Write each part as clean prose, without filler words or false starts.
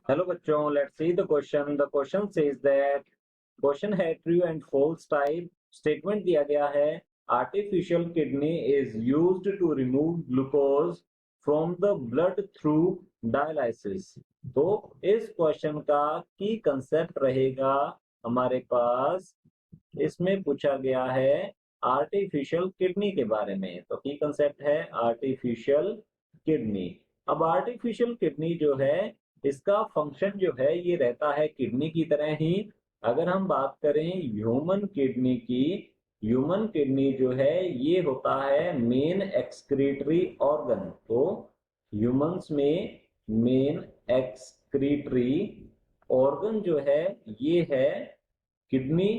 Hello बच्चों, let's see the question. The question says that question है true and false type. Statement दिया गया है artificial kidney is used to remove glucose from the blood through dialysis. तो इस question का की concept रहेगा हमारे पास, इसमें पूछा गया है आर्टिफिशियल किडनी के बारे में। तो की कंसेप्ट है आर्टिफिशियल किडनी। अब आर्टिफिशियल किडनी जो है, इसका फंक्शन जो है ये रहता है किडनी की तरह ही। अगर हम बात करें ह्यूमन किडनी की, ह्यूमन किडनी जो है ये होता है मेन एक्सक्रीटरी ऑर्गन। तो ह्यूमंस में मेन एक्सक्रीटरी ऑर्गन जो है ये है किडनी।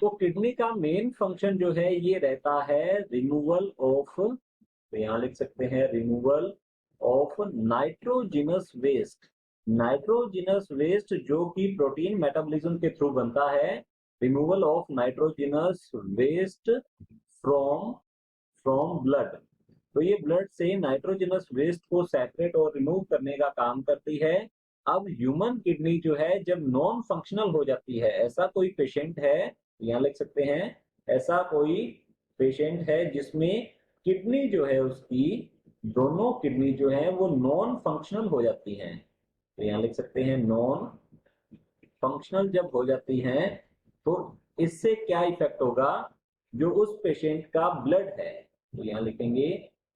तो किडनी का मेन फंक्शन जो है ये रहता है रिमूवल ऑफ, तो यहाँ लिख सकते हैं removal of nitrogenous waste. Nitrogenous waste जो कि प्रोटीन मेटाबॉलिज्म के थ्रू बनता है। Removal of nitrogenous waste from from blood. तो ये ब्लड से नाइट्रोजनस वेस्ट को सेपरेट और रिमूव करने का काम करती है। अब ह्यूमन किडनी जो है जब नॉन फंक्शनल हो जाती है, ऐसा कोई पेशेंट है, यहाँ लिख सकते हैं ऐसा कोई पेशेंट है जिसमें किडनी जो है उसकी, दोनों किडनी जो है वो नॉन फंक्शनल हो जाती हैं। तो यहाँ लिख सकते हैं नॉन फंक्शनल जब हो जाती हैं तो इससे क्या इफेक्ट होगा, जो उस पेशेंट का ब्लड है, तो यहाँ लिखेंगे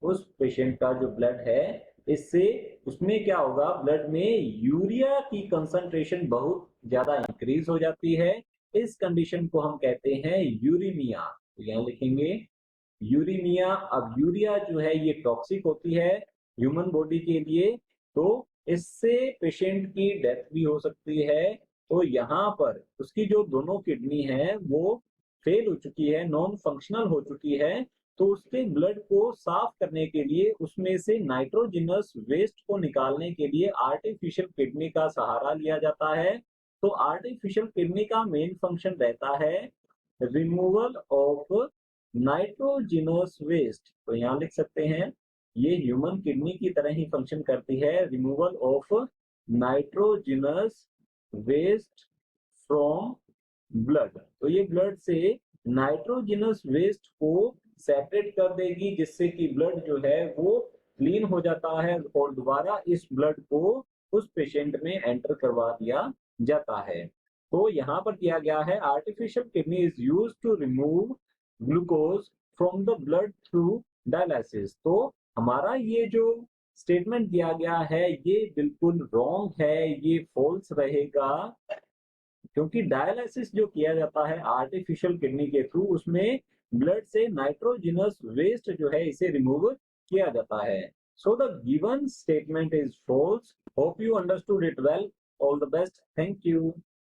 उस पेशेंट का जो ब्लड है, इससे उसमें क्या होगा, ब्लड में यूरिया की कंसंट्रेशन बहुत ज्यादा इंक्रीज हो जाती है। इस कंडीशन को हम कहते हैं यूरीमिया। तो यहाँ लिखेंगे यूरीमिया। अब यूरिया जो है ये टॉक्सिक होती है ह्यूमन बॉडी के लिए, तो इससे पेशेंट की डेथ भी हो सकती है। तो यहाँ पर उसकी जो दोनों किडनी है वो फेल हो चुकी है, नॉन फंक्शनल हो चुकी है। तो उसके ब्लड को साफ करने के लिए, उसमें से नाइट्रोजिनस वेस्ट को निकालने के लिए आर्टिफिशियल किडनी का सहारा लिया जाता है। तो आर्टिफिशियल किडनी का मेन फंक्शन रहता है रिमूवल ऑफ नाइट्रोजिनस वेस्ट। तो यहाँ लिख सकते हैं ये ह्यूमन किडनी की तरह ही फंक्शन करती है, removal of nitrogenous waste from blood. तो ये ब्लड से नाइट्रोजिनस वेस्ट को सेपरेट कर देगी, जिससे कि ब्लड जो है वो क्लीन हो जाता है और दोबारा इस ब्लड को उस पेशेंट में एंटर करवा दिया जाता है। तो यहाँ पर किया गया है artificial kidney is use to remove glucose from the blood through dialysis. तो हमारा ये जो स्टेटमेंट दिया गया है ये बिल्कुल रॉन्ग है, ये फॉल्स रहेगा। क्योंकि डायलिसिस जो किया जाता है आर्टिफिशियल किडनी के थ्रू, उसमें ब्लड से नाइट्रोजिनस वेस्ट जो है इसे रिमूव किया जाता है। So the given statement is false. Hope you understood it well. All the best. Thank you.